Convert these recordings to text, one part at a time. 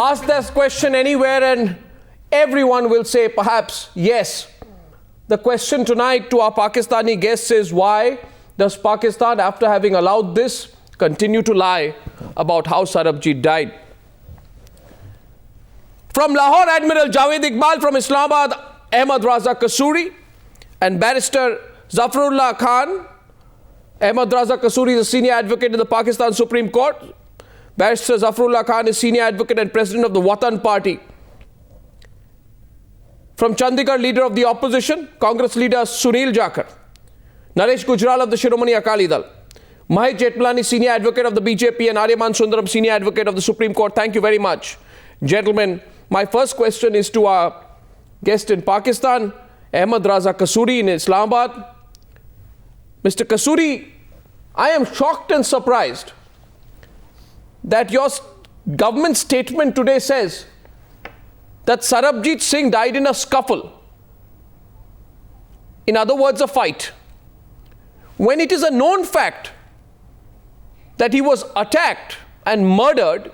ask this question anywhere and everyone will say perhaps yes. The question tonight to our Pakistani guests is, why does Pakistan, after having allowed this, continue to lie about how Sarabjit died? From Lahore, Admiral Javed Iqbal; from Islamabad, Ahmad Raza Kasuri; and Barrister Zafarullah Khan. Ahmad Raza Kasuri is a senior advocate in the Pakistan Supreme Court. Barrister Zafarullah Khan is senior advocate and president of the Watan Party. From Chandigarh, leader of the opposition, Congress leader Sunil Jakar. Naresh Gujral of the Shiromani Akali Dal. Mahesh Jethmalani, senior advocate of the BJP, and Aryaman Sundaram, senior advocate of the Supreme Court. Thank you very much. Gentlemen, my first question is to our guest in Pakistan, Ahmad Raza Kasuri in Islamabad. Mr. Kasuri, I am shocked and surprised that your government statement today says that Sarabjit Singh died in a scuffle. In other words, a fight. When it is a known fact that he was attacked and murdered,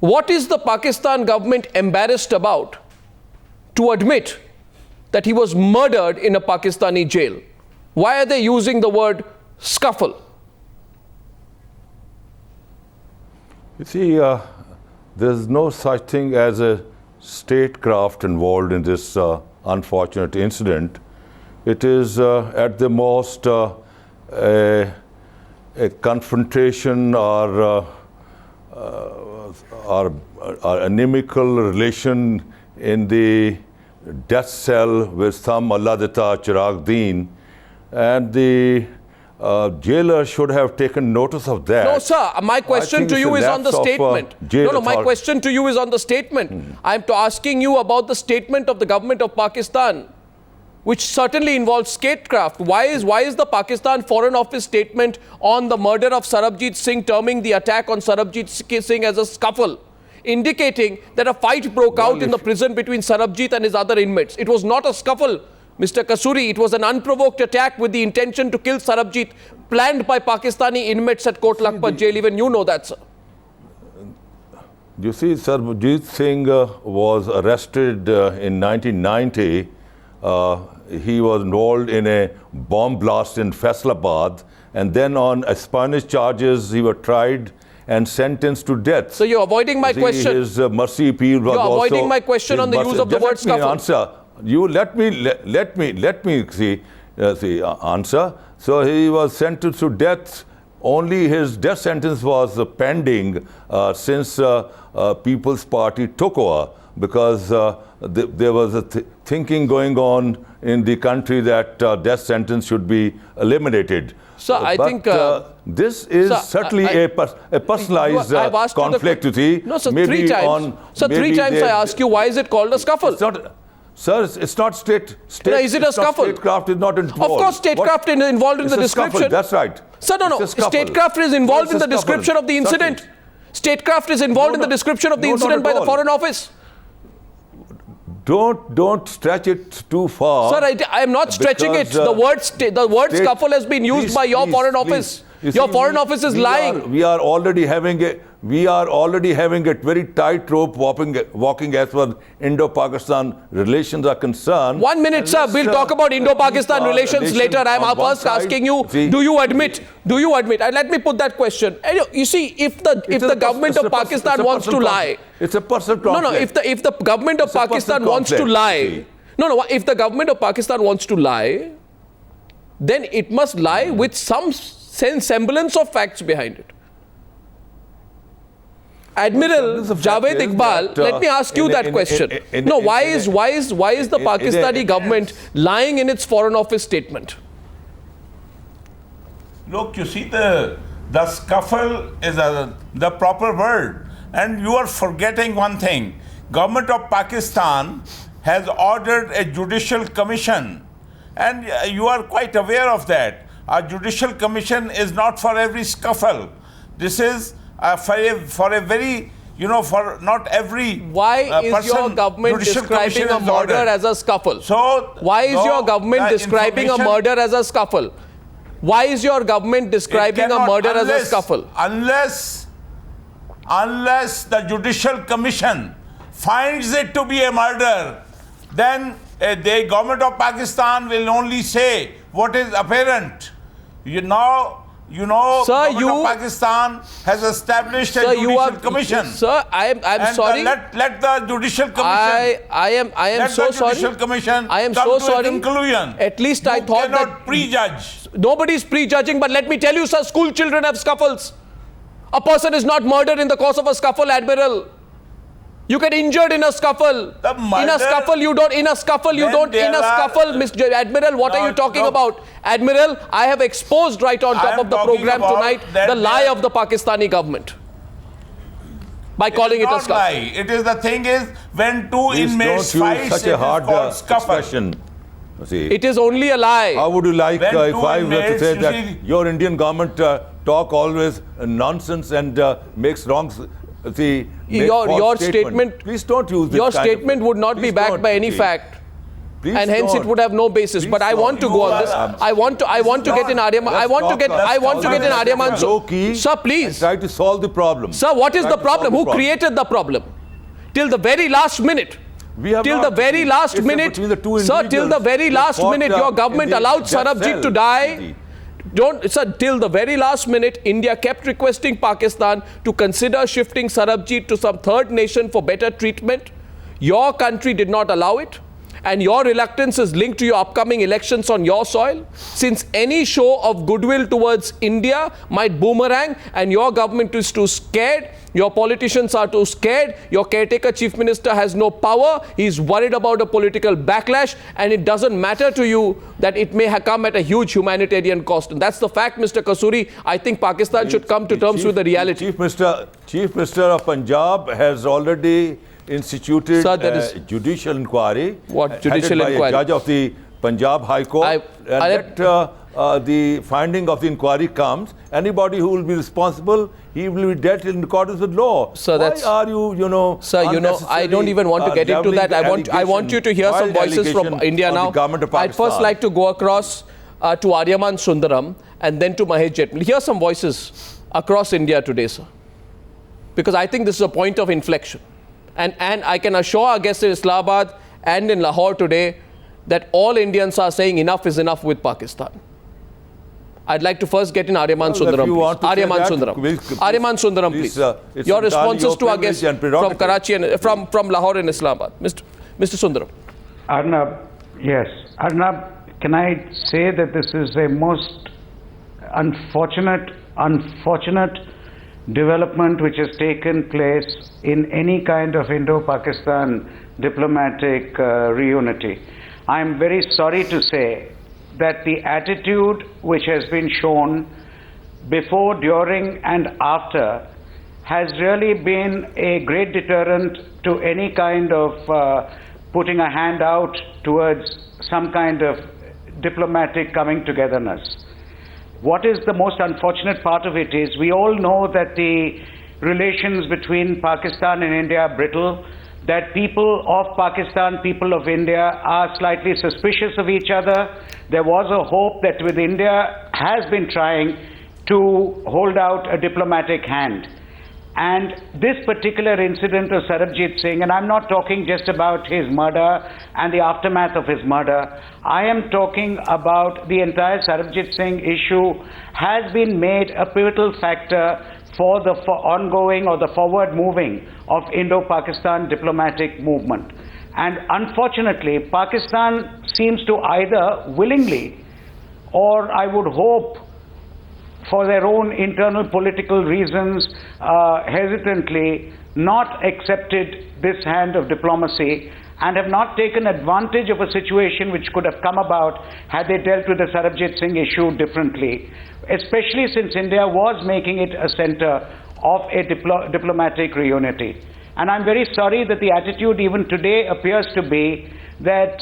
what is the Pakistan government embarrassed about to admit that he was murdered in a Pakistani jail? Why are they using the word scuffle? You see, there's no such thing as a statecraft involved in this unfortunate incident. It is at the most a confrontation or inimical relation in the death cell with some Allah Data Chirag Deen, and the jailer should have taken notice of that. No, sir. My question to you is on the statement. No, my question to you is on the statement. I'm asking you about the statement of the government of Pakistan, which certainly involves statecraft. Why is the Pakistan Foreign Office statement on the murder of Sarabjit Singh terming the attack on Sarabjit Singh as a scuffle, indicating that a fight broke out in the prison between Sarabjit and his other inmates? It was not a scuffle, Mr. Kasuri. It was an unprovoked attack with the intention to kill Sarabjit, planned by Pakistani inmates at Kot Lakhpat jail. Even you know that, sir. You see, Sarabjit Singh was arrested in 1990. He was involved in a bomb blast in Faisalabad, and then on espionage charges he was tried and sentenced to death. So you're avoiding my question. His mercy appeal was also... You're avoiding my question on the use of the word scuffle. Answer. You let me answer. So he was sentenced to death. Only his death sentence was pending since People's Party took over, because there was a thinking going on in the country that death sentence should be eliminated. So I think this is certainly a personalized conflict. You see, no, so three times. So three times I ask you, why is it called a scuffle? It's not, sir, it's not state. No, is it a scuffle? Statecraft is not involved. Of course, statecraft is involved in the description. Scuffle, that's right. Sir, no. Statecraft is involved in the description of the incident. Statecraft is involved in the description of the incident by the Foreign Office. Don't stretch it too far. Sir, I am not stretching it. The word scuffle has been used by your Foreign Office. Your Foreign Office is lying. We are already having a very tight rope walking as far as Indo-Pakistan relations are concerned. 1 minute, sir. We'll talk about Indo-Pakistan relations later. I'm first asking you, do you admit? Let me put that question. You see, if the government of Pakistan wants to lie, it's a personal conflict. No. If the government of Pakistan wants to lie, if the government of Pakistan wants to lie, then it must lie with some semblance of facts behind it. Admiral Javed Iqbal, let me ask you that question. Why is the Pakistani government lying in its Foreign Office statement? Look, you see, the scuffle is the proper word, and you are forgetting one thing. Government of Pakistan has ordered a judicial commission, and you are quite aware of that. A judicial commission is not for every scuffle. This is for a very, for not every Why is your government describing a murder as a scuffle? So why is your government describing a murder as a scuffle? Why is your government describing a murder as a scuffle? Unless unless the Judicial Commission finds it to be a murder, then the government of Pakistan will only say what is apparent. You know, sir, government of Pakistan has established a judicial commission. Sir, I'm sorry. Let the judicial commission. I am so sorry. Judicial commission I am come so to sorry. A conclusion. At least I thought cannot that prejudge. Nobody's prejudging, but let me tell you, sir, school children have scuffles. A person is not murdered in the course of a scuffle, Admiral. You get injured in a scuffle. In a scuffle, you don't. In a scuffle, you don't. In a scuffle, Mr. Admiral, what are you talking about? Admiral, I have exposed right on top of the program tonight the lie of the Pakistani government by calling it a scuffle. Lie. It is the thing is when two inmates fight, such a hard expression. See, it is only a lie. How would you like if I were to say that your Indian government talk always nonsense and makes wrong? See, your statement. Please don't use this. Your statement would not be backed by any fact, and hence it would have no basis. But I want to go on this. I want to get in Aryaman. I want to get in Aryaman. Sir, please. Try to solve the problem. Sir, what is the problem? Who created the problem? Till the very last minute. Till the very last minute, sir, till the very last minute, your government allowed Sarabjit to die. Sir, till the very last minute, India kept requesting Pakistan to consider shifting Sarabjit to some third nation for better treatment. Your country did not allow it. And your reluctance is linked to your upcoming elections on your soil. Since any show of goodwill towards India might boomerang and your government is too scared, your politicians are too scared, your caretaker chief minister has no power, he's worried about a political backlash, and it doesn't matter to you that it may have come at a huge humanitarian cost. And that's the fact, Mr. Kasuri. I think Pakistan should come to terms with the reality. Chief Minister of Punjab has already instituted a judicial inquiry. What judicial inquiry? By a judge of the Punjab High Court. Let the finding of the inquiry comes. Anybody who will be responsible, he will be dealt in accordance with law. Sir, why are you, sir, I don't even want to get into that. I want you to hear some voices from India now. I'd first like to go across to Aryaman Sundaram and then to Mahesh Jetmil. Hear some voices across India today, sir. Because I think this is a point of inflection. And I can assure our guests in Islamabad and in Lahore today that all Indians are saying enough is enough with Pakistan. I'd like to first get in Aryaman Sundaram, please. Aryaman Sundaram, please. Your responses to our guests from Karachi and from Lahore and Islamabad. Mr. Sundaram. Arnab, yes. Arnab, can I say that this is a most unfortunate development which has taken place in any kind of Indo-Pakistan diplomatic reunity. I am very sorry to say that the attitude which has been shown before, during and after has really been a great deterrent to any kind of putting a hand out towards some kind of diplomatic coming togetherness. What is the most unfortunate part of it is we all know that the relations between Pakistan and India are brittle, that people of Pakistan, people of India are slightly suspicious of each other. There was a hope that with India has been trying to hold out a diplomatic hand. And this particular incident of Sarabjit Singh, and I'm not talking just about his murder and the aftermath of his murder, I am talking about the entire Sarabjit Singh issue has been made a pivotal factor for the ongoing or the forward moving of Indo-Pakistan diplomatic movement. And unfortunately, Pakistan seems to either willingly or I would hope for their own internal political reasons, hesitantly not accepted this hand of diplomacy and have not taken advantage of a situation which could have come about had they dealt with the Sarabjit Singh issue differently, especially since India was making it a center of a diplomatic reunity. And I'm very sorry that the attitude even today appears to be that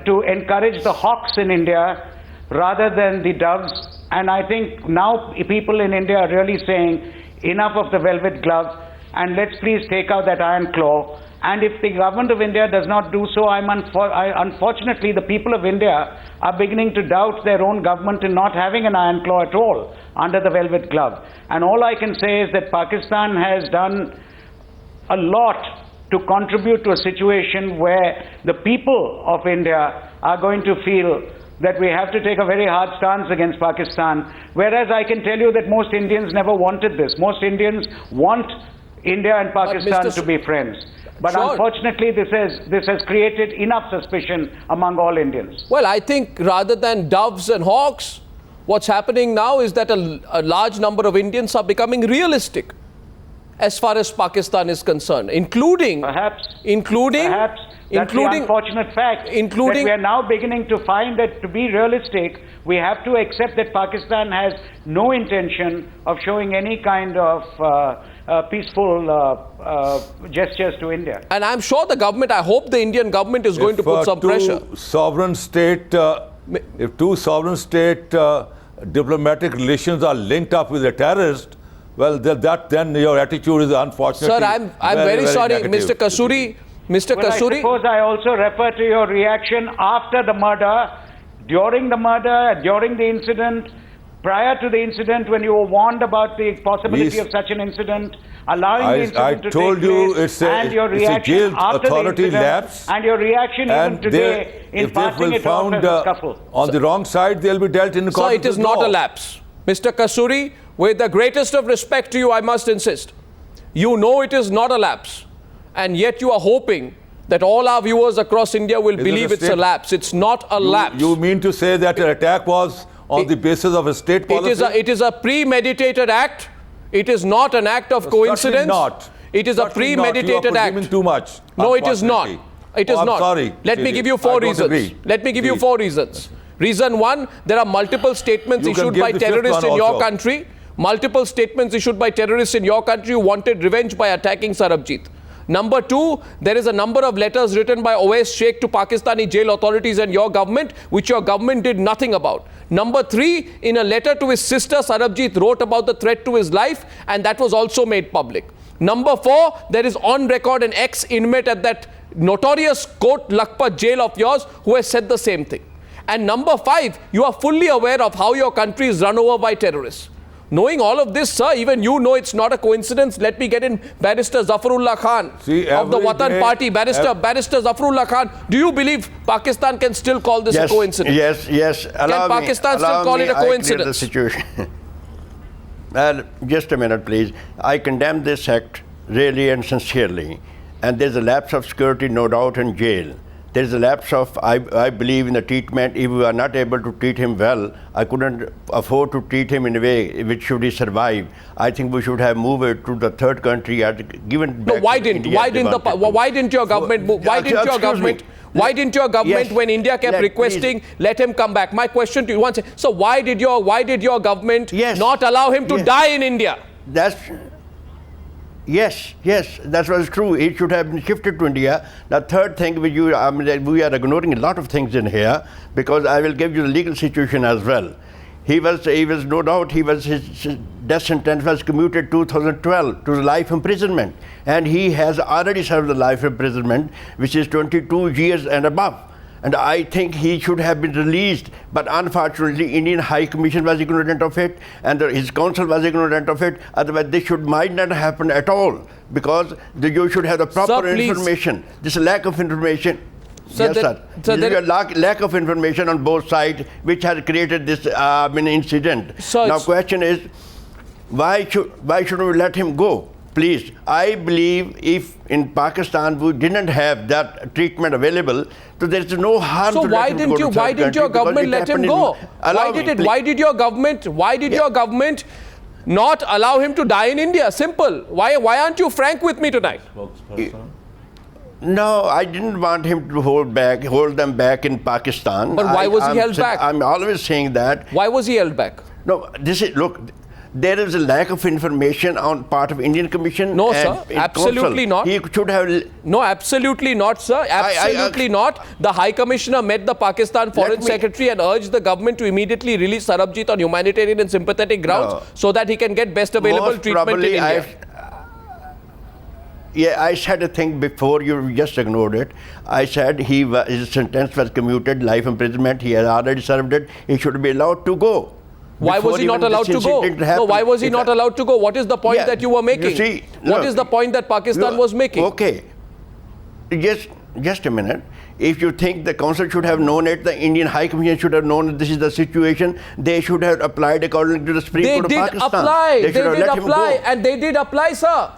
to encourage the hawks in India rather than the doves. And I think now people in India are really saying enough of the velvet glove and let's please take out that iron claw And if the government of India does not do so, unfortunately, the people of India are beginning to doubt their own government in not having an iron claw at all under the velvet glove. And all I can say is that Pakistan has done a lot to contribute to a situation where the people of India are going to feel that we have to take a very hard stance against Pakistan, whereas I can tell you that most Indians never wanted this. Most Indians want India and Pakistan to be friends. But unfortunately, this has created enough suspicion among all Indians. Well, I think rather than doves and hawks, what's happening now is that a large number of Indians are becoming realistic as far as Pakistan is concerned, including that's the unfortunate fact that we are now beginning to find that to be realistic, we have to accept that Pakistan has no intention of showing any kind of peaceful gestures to India. And I'm sure the government, I hope the Indian government is going to put some pressure. If two sovereign state diplomatic relations are linked up with a terrorist, well, then your attitude is unfortunately Sir, I'm very sorry, negative. Mr. Kasuri. Mr. Well, Kasuri. I suppose I also refer to your reaction after the murder, during the murder, during the incident, prior to the incident, when you were warned about the possibility of such an incident, allowing the incident to told take you place, it's your a reaction jailed after authority the incident, lapse, and your reaction even today in passing it off as a scuffle. On the wrong side, they'll be dealt in accordance with So it is not a lapse. Mr. Kasuri, with the greatest of respect to you, I must insist. You know it is not a lapse. And yet you are hoping that all our viewers across India will believe it's a lapse. It's not a lapse. You mean to say that an attack was on the basis of a state policy? It is a premeditated act. It is not an act of coincidence. Not. It is a premeditated act. You are too much. No, it is not. It is not. Sorry. Let me give you 4 reasons. Let me give you 4 reasons. Reason 1, there are multiple statements issued by terrorists in your country. Multiple statements issued by terrorists in your country who wanted revenge by attacking Sarabjit. Number 2, there is a number of letters written by Owais Sheikh to Pakistani jail authorities and your government, which your government did nothing about. Number 3, in a letter to his sister, Sarabjit wrote about the threat to his life, and that was also made public. Number 4, there is on record an ex-inmate at that notorious Kot Lakhpat jail of yours who has said the same thing. And number 5, you are fully aware of how your country is run over by terrorists. Knowing all of this, sir, even you know it's not a coincidence. Let me get in Barrister Zafarullah Khan of the Watan Party. Barrister Zafarullah Khan, do you believe Pakistan can still call this a coincidence? Yes. Can Pakistan still call it a coincidence? The situation. Well, just a minute, please. I condemn this act really and sincerely. And there's a lapse of security, no doubt, in jail. There is a lapse of, I believe, in the treatment. If we are not able to treat him well, I couldn't afford to treat him in a way which should he survive. I think we should have moved it to the third country and given back. No, why didn't your government when India kept requesting, let him come back? My question to you once, so why did your government not allow him to die in India? Yes, that was true. It should have been shifted to India. The third thing, we are ignoring a lot of things in here, because I will give you the legal situation as well. He was no doubt, his death sentence was commuted 2012 to life imprisonment, and he has already served the life imprisonment, which is 22 years and above. And I think he should have been released, but unfortunately Indian High Commission was ignorant of it, and his council was ignorant of it. Otherwise this might not happen at all, because you should have the proper information. This lack of information, lack of information on both sides, which has created this incident. Now question is, why should we let him go? Please, I believe if in Pakistan we didn't have that treatment available, so there is no harm. So why didn't your government let him go? Why did your government not allow him to die in India? Simple. Why aren't you frank with me tonight? No, I didn't want him to hold them back in Pakistan. But why was he held back? I'm always saying that. Why was he held back? No, look. There is a lack of information on part of Indian Commission. No, sir, absolutely not. He should have. No, absolutely not, sir. Absolutely not. The High Commissioner met the Pakistan Foreign Secretary and urged the government to immediately release Sarabjit on humanitarian and sympathetic grounds so that he can get best available treatment in India. Yeah, I said a thing before, you just ignored it. I said his sentence was commuted, life imprisonment. He has already served it. He should be allowed to go. Why was he not allowed to go? No, why was he not allowed to go? What is the point that you were making? You see, what is the point that Pakistan was making? Okay, just a minute. If you think the council should have known it, the Indian High Commission should have known that this is the situation, they should have applied according to the Supreme Court of Pakistan. They did apply, and they did apply, sir.